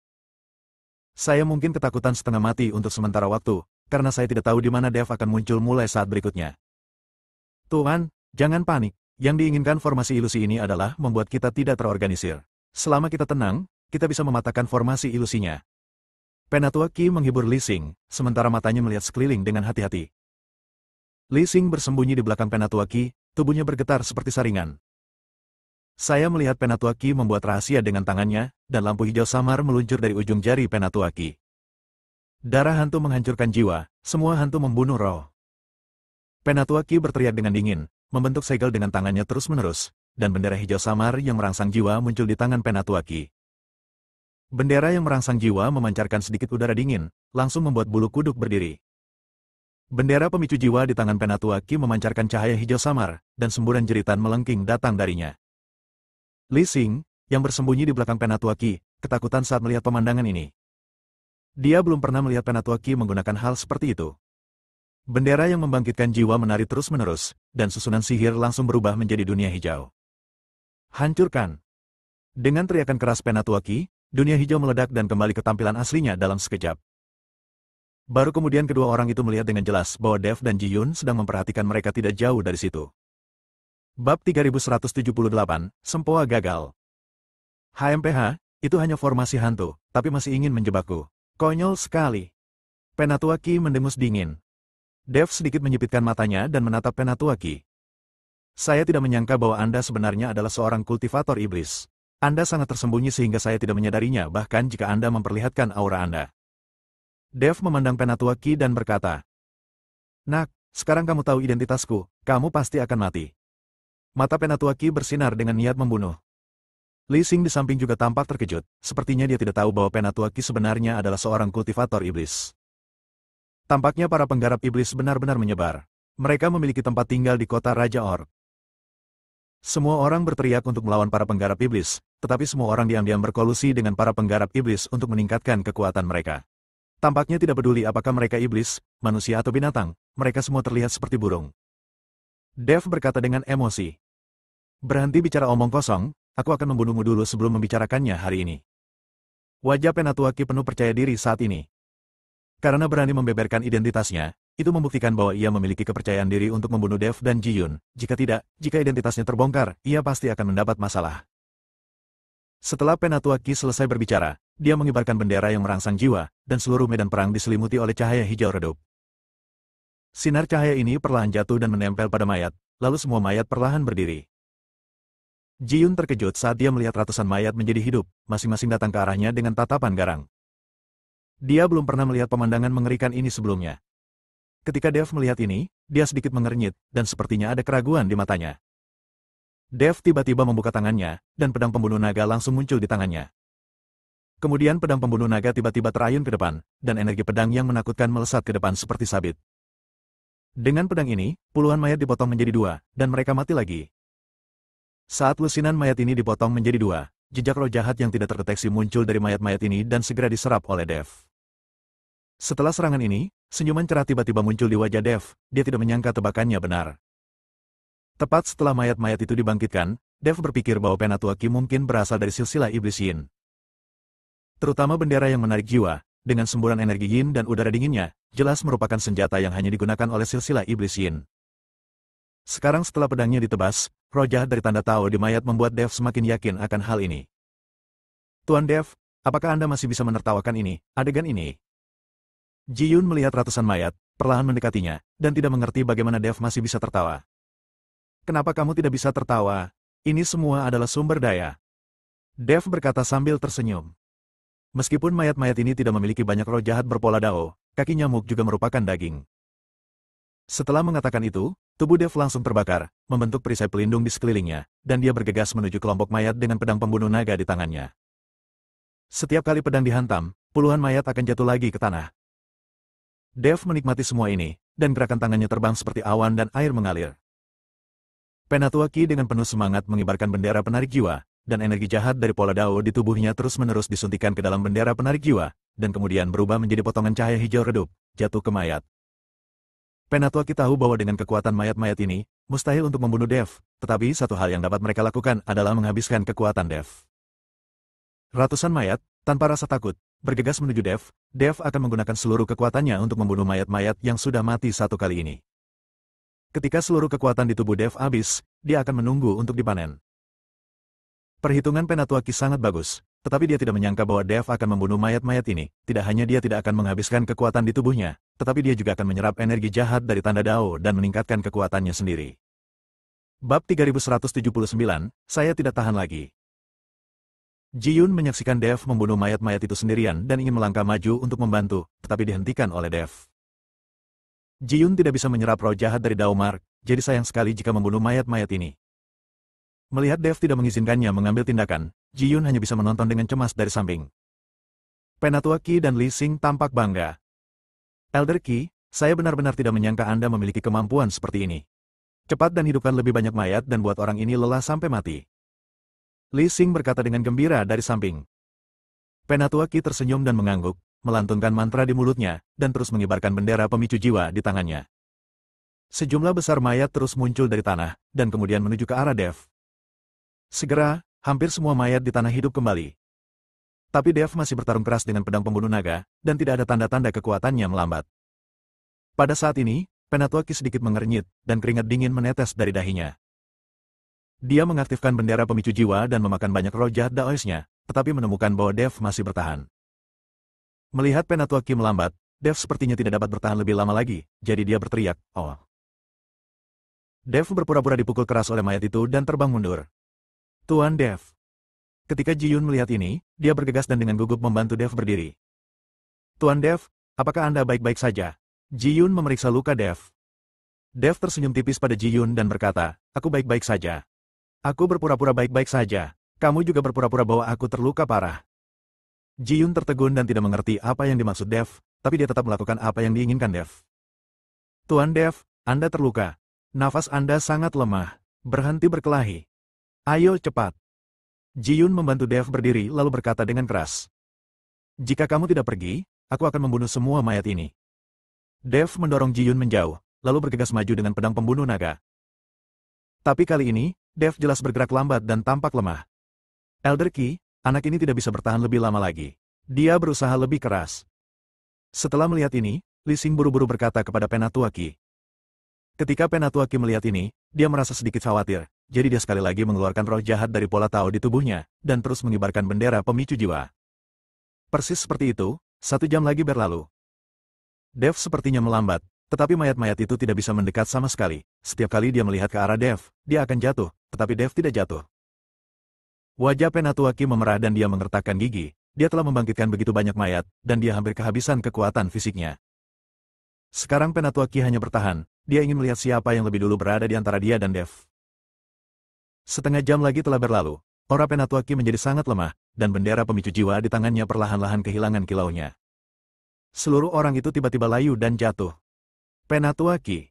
Saya mungkin ketakutan setengah mati untuk sementara waktu, karena saya tidak tahu di mana Dev akan muncul mulai saat berikutnya. Tuan, jangan panik. Yang diinginkan formasi ilusi ini adalah membuat kita tidak terorganisir. Selama kita tenang, kita bisa mematahkan formasi ilusinya. Penatua Qi menghibur Li Xing, sementara matanya melihat sekeliling dengan hati-hati. Li Xing bersembunyi di belakang Penatua Qi, tubuhnya bergetar seperti saringan. Saya melihat Penatua Qi membuat rahasia dengan tangannya, dan lampu hijau samar meluncur dari ujung jari Penatua Qi. Darah hantu menghancurkan jiwa, semua hantu membunuh roh. Penatua Qi berteriak dengan dingin, membentuk segel dengan tangannya terus-menerus, dan bendera hijau samar yang merangsang jiwa muncul di tangan Penatua Qi. Bendera yang merangsang jiwa memancarkan sedikit udara dingin, langsung membuat bulu kuduk berdiri. Bendera pemicu jiwa di tangan Penatua Qi memancarkan cahaya hijau samar, dan semburan jeritan melengking datang darinya. Li Xing, yang bersembunyi di belakang Penatua Qi, ketakutan saat melihat pemandangan ini. Dia belum pernah melihat Penatua Qi menggunakan hal seperti itu. Bendera yang membangkitkan jiwa menari terus-menerus, dan susunan sihir langsung berubah menjadi dunia hijau. Hancurkan! Dengan teriakan keras Penatua Qi, dunia hijau meledak dan kembali ke tampilan aslinya dalam sekejap. Baru kemudian kedua orang itu melihat dengan jelas bahwa Dev dan Ji Yun sedang memperhatikan mereka tidak jauh dari situ. Bab 3178, Sempoa gagal. HMPH, itu hanya formasi hantu, tapi masih ingin menjebakku. Konyol sekali. Penatua Qi mendengus dingin. Dev sedikit menyipitkan matanya dan menatap Penatua Qi. Saya tidak menyangka bahwa Anda sebenarnya adalah seorang kultivator iblis. Anda sangat tersembunyi sehingga saya tidak menyadarinya bahkan jika Anda memperlihatkan aura Anda. Dev memandang Penatua Qi dan berkata, Nak, sekarang kamu tahu identitasku, kamu pasti akan mati. Mata Penatua Qi bersinar dengan niat membunuh. Li Xing di samping juga tampak terkejut, sepertinya dia tidak tahu bahwa Penatua Qi sebenarnya adalah seorang kultivator iblis. Tampaknya para penggarap iblis benar-benar menyebar. Mereka memiliki tempat tinggal di kota Raja Orc. Semua orang berteriak untuk melawan para penggarap iblis, tetapi semua orang diam-diam berkolusi dengan para penggarap iblis untuk meningkatkan kekuatan mereka. Tampaknya tidak peduli apakah mereka iblis, manusia atau binatang, mereka semua terlihat seperti burung. Dev berkata dengan emosi. Berhenti bicara omong kosong, aku akan membunuhmu dulu sebelum membicarakannya hari ini. Wajah Penatua Qi penuh percaya diri saat ini. Karena berani membeberkan identitasnya, itu membuktikan bahwa ia memiliki kepercayaan diri untuk membunuh Dev dan Ji Yun. Jika tidak, jika identitasnya terbongkar, ia pasti akan mendapat masalah. Setelah Penatua Qi selesai berbicara, dia mengibarkan bendera yang merangsang jiwa, dan seluruh medan perang diselimuti oleh cahaya hijau redup. Sinar cahaya ini perlahan jatuh dan menempel pada mayat, lalu semua mayat perlahan berdiri. Ji Yun terkejut saat dia melihat ratusan mayat menjadi hidup, masing-masing datang ke arahnya dengan tatapan garang. Dia belum pernah melihat pemandangan mengerikan ini sebelumnya. Ketika Dev melihat ini, dia sedikit mengernyit, dan sepertinya ada keraguan di matanya. Dev tiba-tiba membuka tangannya, dan pedang pembunuh naga langsung muncul di tangannya. Kemudian pedang pembunuh naga tiba-tiba terayun ke depan, dan energi pedang yang menakutkan melesat ke depan seperti sabit. Dengan pedang ini, puluhan mayat dipotong menjadi dua, dan mereka mati lagi. Saat lusinan mayat ini dipotong menjadi dua, jejak roh jahat yang tidak terdeteksi muncul dari mayat-mayat ini dan segera diserap oleh Dev. Setelah serangan ini, senyuman cerah tiba-tiba muncul di wajah Dev, dia tidak menyangka tebakannya benar. Tepat setelah mayat-mayat itu dibangkitkan, Dev berpikir bahwa Penatuaki mungkin berasal dari silsilah iblis Yin. Terutama bendera yang menarik jiwa, dengan semburan energi Yin dan udara dinginnya, jelas merupakan senjata yang hanya digunakan oleh silsilah iblis Yin. Sekarang setelah pedangnya ditebas, roh jahat dari tanda Tao di mayat membuat Dev semakin yakin akan hal ini. Tuan Dev, apakah Anda masih bisa menertawakan adegan ini? Ji Yun melihat ratusan mayat, perlahan mendekatinya, dan tidak mengerti bagaimana Dev masih bisa tertawa. Kenapa kamu tidak bisa tertawa? Ini semua adalah sumber daya. Dev berkata sambil tersenyum. Meskipun mayat-mayat ini tidak memiliki banyak roh jahat berpola Dao, kaki nyamuk juga merupakan daging. Setelah mengatakan itu, tubuh Dev langsung terbakar, membentuk perisai pelindung di sekelilingnya, dan dia bergegas menuju kelompok mayat dengan pedang pembunuh naga di tangannya. Setiap kali pedang dihantam, puluhan mayat akan jatuh lagi ke tanah. Dev menikmati semua ini, dan gerakan tangannya terbang seperti awan dan air mengalir. Penatuaki dengan penuh semangat mengibarkan bendera penarik jiwa, dan energi jahat dari pola Dao di tubuhnya terus-menerus disuntikan ke dalam bendera penarik jiwa, dan kemudian berubah menjadi potongan cahaya hijau redup, jatuh ke mayat. Penatuaki tahu bahwa dengan kekuatan mayat-mayat ini, mustahil untuk membunuh Dev, tetapi satu hal yang dapat mereka lakukan adalah menghabiskan kekuatan Dev. Ratusan mayat, tanpa rasa takut, bergegas menuju Dev. Dev akan menggunakan seluruh kekuatannya untuk membunuh mayat-mayat yang sudah mati satu kali ini. Ketika seluruh kekuatan di tubuh Dev habis, dia akan menunggu untuk dipanen. Perhitungan Penatuaki sangat bagus, tetapi dia tidak menyangka bahwa Dev akan membunuh mayat-mayat ini. Tidak hanya dia tidak akan menghabiskan kekuatan di tubuhnya, tetapi dia juga akan menyerap energi jahat dari tanda Dao dan meningkatkan kekuatannya sendiri. Bab 3179, saya tidak tahan lagi. Ji Yun menyaksikan Dev membunuh mayat-mayat itu sendirian dan ingin melangkah maju untuk membantu, tetapi dihentikan oleh Dev. Ji Yun tidak bisa menyerap roh jahat dari Dao Mark, jadi sayang sekali jika membunuh mayat-mayat ini. Melihat Dev tidak mengizinkannya mengambil tindakan, Ji Yun hanya bisa menonton dengan cemas dari samping. Penatuaki dan Li Xing tampak bangga. Elder Qi, saya benar-benar tidak menyangka Anda memiliki kemampuan seperti ini. Cepat dan hidupkan lebih banyak mayat dan buat orang ini lelah sampai mati. Li Xing berkata dengan gembira dari samping. Penatuaki tersenyum dan mengangguk, melantunkan mantra di mulutnya, dan terus mengibarkan bendera pemicu jiwa di tangannya. Sejumlah besar mayat terus muncul dari tanah, dan kemudian menuju ke arah Dev. Segera, hampir semua mayat di tanah hidup kembali. Tapi Dev masih bertarung keras dengan pedang pembunuh naga, dan tidak ada tanda-tanda kekuatannya melambat. Pada saat ini, Penatuaki sedikit mengernyit, dan keringat dingin menetes dari dahinya. Dia mengaktifkan bendera pemicu jiwa dan memakan banyak roh jahat Daoisnya, tetapi menemukan bahwa Dev masih bertahan. Melihat Penatuaki melambat, Dev sepertinya tidak dapat bertahan lebih lama lagi, jadi dia berteriak, "Oh!" Dev berpura-pura dipukul keras oleh mayat itu dan terbang mundur. Tuan Dev. Ketika Ji Yun melihat ini, dia bergegas dan dengan gugup membantu Dev berdiri. Tuan Dev, apakah Anda baik-baik saja? Ji Yun memeriksa luka Dev. Dev tersenyum tipis pada Ji Yun dan berkata, aku baik-baik saja. Aku berpura-pura baik-baik saja. Kamu juga berpura-pura bahwa aku terluka parah. Ji Yun tertegun dan tidak mengerti apa yang dimaksud Dev, tapi dia tetap melakukan apa yang diinginkan Dev. Tuan Dev, Anda terluka. Nafas Anda sangat lemah. Berhenti berkelahi. Ayo cepat. Ji Yun membantu Dev berdiri lalu berkata dengan keras. Jika kamu tidak pergi, aku akan membunuh semua mayat ini. Dev mendorong Ji Yun menjauh, lalu bergegas maju dengan pedang pembunuh naga. Tapi kali ini, Dev jelas bergerak lambat dan tampak lemah. Elder Qi, anak ini tidak bisa bertahan lebih lama lagi. Dia berusaha lebih keras. Setelah melihat ini, Li Xing buru-buru berkata kepada Penatuaki. Ketika Penatuaki melihat ini, dia merasa sedikit khawatir. Jadi dia sekali lagi mengeluarkan roh jahat dari pola Tao di tubuhnya, dan terus mengibarkan bendera pemicu jiwa. Persis seperti itu, 1 jam lagi berlalu. Dev sepertinya melambat, tetapi mayat-mayat itu tidak bisa mendekat sama sekali. Setiap kali dia melihat ke arah Dev, dia akan jatuh, tetapi Dev tidak jatuh. Wajah Penatuaki memerah dan dia mengertakkan gigi. dia telah membangkitkan begitu banyak mayat, dan dia hampir kehabisan kekuatan fisiknya. Sekarang Penatua Ki hanya bertahan, dia ingin melihat siapa yang lebih dulu berada di antara dia dan Dev. Setengah jam lagi telah berlalu, aura Penatua Ki menjadi sangat lemah, dan bendera pemicu jiwa di tangannya perlahan-lahan kehilangan kilaunya. Seluruh orang itu tiba-tiba layu dan jatuh. Penatua Ki.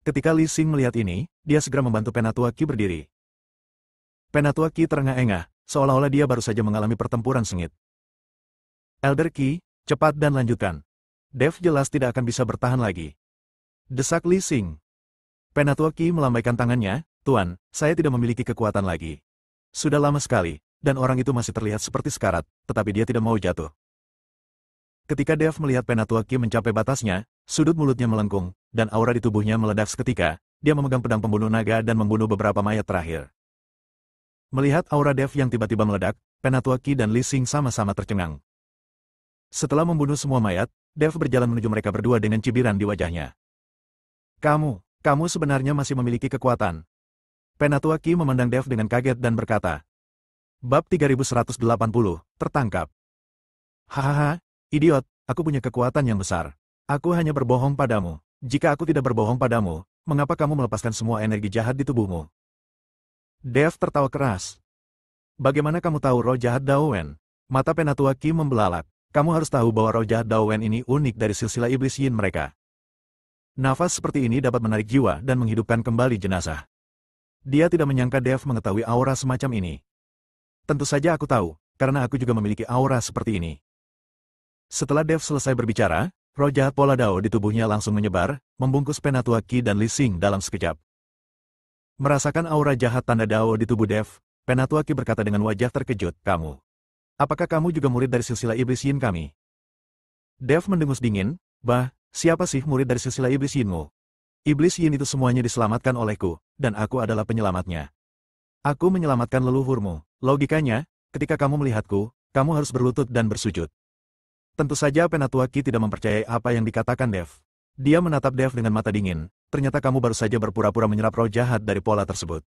Ketika Li Xing melihat ini, dia segera membantu Penatua Ki berdiri. Penatua Ki terengah-engah, seolah-olah dia baru saja mengalami pertempuran sengit. Elder Ki, cepat dan lanjutkan. Dev jelas tidak akan bisa bertahan lagi. Desak Li Xing. Penatua Ki melambaikan tangannya, Tuan, saya tidak memiliki kekuatan lagi. Sudah lama sekali, dan orang itu masih terlihat seperti sekarat, tetapi dia tidak mau jatuh. Ketika Dev melihat Penatua Ki mencapai batasnya, sudut mulutnya melengkung, dan aura di tubuhnya meledak seketika, dia memegang pedang pembunuh naga dan membunuh beberapa mayat terakhir. Melihat aura Dev yang tiba-tiba meledak, Penatua Ki dan Li Xing sama-sama tercengang. Setelah membunuh semua mayat, Dev berjalan menuju mereka berdua dengan cibiran di wajahnya. Kamu sebenarnya masih memiliki kekuatan. Penatua Ki memandang Dev dengan kaget dan berkata. Bab 3180, tertangkap. Hahaha, idiot, aku punya kekuatan yang besar. Aku hanya berbohong padamu. Jika aku tidak berbohong padamu, mengapa kamu melepaskan semua energi jahat di tubuhmu? Dev tertawa keras. Bagaimana kamu tahu roh jahat Dao Wen? Mata Penatua Ki membelalak. Kamu harus tahu bahwa roh jahat Dao Wen ini unik dari silsilah iblis yin mereka. Nafas seperti ini dapat menarik jiwa dan menghidupkan kembali jenazah. Dia tidak menyangka Dev mengetahui aura semacam ini. Tentu saja aku tahu, karena aku juga memiliki aura seperti ini. Setelah Dev selesai berbicara, roh jahat pola Dao di tubuhnya langsung menyebar, membungkus Penatua Ki dan Li Xing dalam sekejap. Merasakan aura jahat tanda Dao di tubuh Dev, Penatua Ki berkata dengan wajah terkejut, kamu. Apakah kamu juga murid dari silsilah iblis yin kami? Dev mendengus dingin, siapa sih murid dari silsilah iblis yinmu? Iblis yin itu semuanya diselamatkan olehku, dan aku adalah penyelamatnya. Aku menyelamatkan leluhurmu. Logikanya, ketika kamu melihatku, kamu harus berlutut dan bersujud. Tentu saja Penatua Ki tidak mempercayai apa yang dikatakan Dev. Dia menatap Dev dengan mata dingin. Ternyata kamu baru saja berpura-pura menyerap roh jahat dari pola tersebut.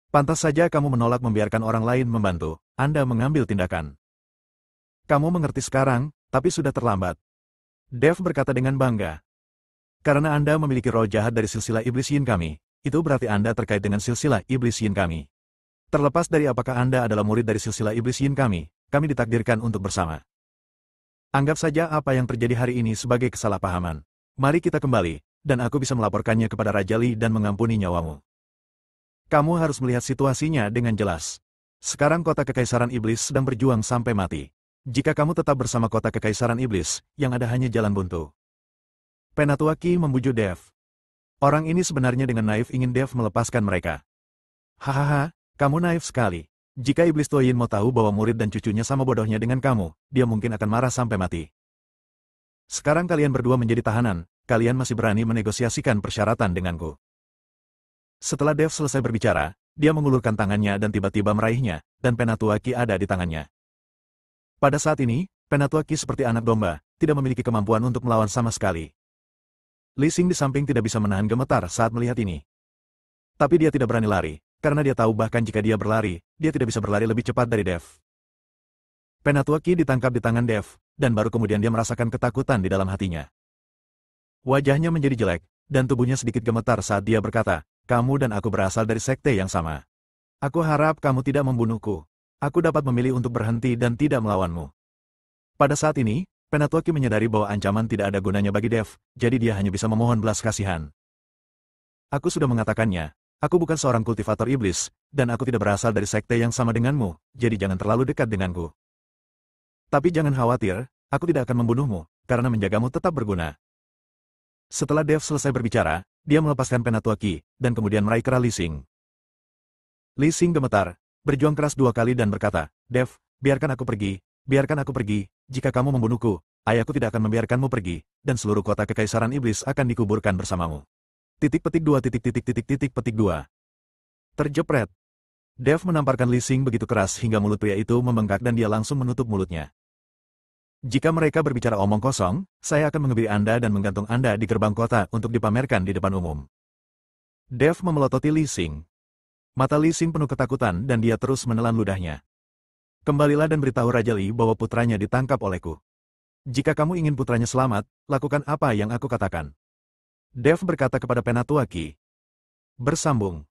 Pantas saja kamu menolak membiarkan orang lain membantu. Anda mengambil tindakan. Kamu mengerti sekarang, tapi sudah terlambat. Dev berkata dengan bangga. Karena Anda memiliki roh jahat dari silsilah iblis yin kami, itu berarti Anda terkait dengan silsilah iblis yin kami. Terlepas dari apakah Anda adalah murid dari silsilah iblis yin kami ditakdirkan untuk bersama. Anggap saja apa yang terjadi hari ini sebagai kesalahpahaman. Mari kita kembali, dan aku bisa melaporkannya kepada Raja Li dan mengampuni nyawamu. Kamu harus melihat situasinya dengan jelas. Sekarang kota Kekaisaran Iblis sedang berjuang sampai mati. Jika kamu tetap bersama kota Kekaisaran Iblis, yang ada hanya jalan buntu. Penatua Ki membujuk Dev. Orang ini sebenarnya dengan naif ingin Dev melepaskan mereka. Hahaha, kamu naif sekali. Jika Iblis Tua Yin mau tahu bahwa murid dan cucunya sama bodohnya dengan kamu, dia mungkin akan marah sampai mati. Sekarang kalian berdua menjadi tahanan, kalian masih berani menegosiasikan persyaratan denganku. Setelah Dev selesai berbicara, dia mengulurkan tangannya dan tiba-tiba meraihnya, dan Penatua Ki ada di tangannya. Pada saat ini, Penatua Ki seperti anak domba, tidak memiliki kemampuan untuk melawan sama sekali. Li Xing di samping tidak bisa menahan gemetar saat melihat ini. Tapi dia tidak berani lari, karena dia tahu bahkan jika dia berlari, dia tidak bisa berlari lebih cepat dari Dev. Penatua Ki ditangkap di tangan Dev, dan baru kemudian dia merasakan ketakutan di dalam hatinya. Wajahnya menjadi jelek, dan tubuhnya sedikit gemetar saat dia berkata, kamu dan aku berasal dari sekte yang sama. Aku harap kamu tidak membunuhku. Aku dapat memilih untuk berhenti dan tidak melawanmu. Pada saat ini, Penatua Ki menyadari bahwa ancaman tidak ada gunanya bagi Dev, jadi dia hanya bisa memohon belas kasihan. Aku sudah mengatakannya, aku bukan seorang kultivator iblis, dan aku tidak berasal dari sekte yang sama denganmu, jadi jangan terlalu dekat denganku. Tapi jangan khawatir, aku tidak akan membunuhmu, karena menjagamu tetap berguna. Setelah Dev selesai berbicara, dia melepaskan Penatua Ki, dan kemudian meraih kera Li Xing. Li Xing gemetar, berjuang keras 2 kali dan berkata, Dev, biarkan aku pergi, jika kamu membunuhku, ayahku tidak akan membiarkanmu pergi, dan seluruh kota Kekaisaran Iblis akan dikuburkan bersamamu. .. Terjepret. Dev menamparkan Li Xing begitu keras hingga mulut pria itu membengkak dan dia langsung menutup mulutnya. Jika mereka berbicara omong kosong, saya akan mengebiri Anda dan menggantung Anda di gerbang kota untuk dipamerkan di depan umum. Dev memelototi Li Xing. Mata Li Xing penuh ketakutan dan dia terus menelan ludahnya. Kembalilah dan beritahu Raja Li bahwa putranya ditangkap olehku. Jika kamu ingin putranya selamat, lakukan apa yang aku katakan. Dev berkata kepada Penatua Qi. Bersambung.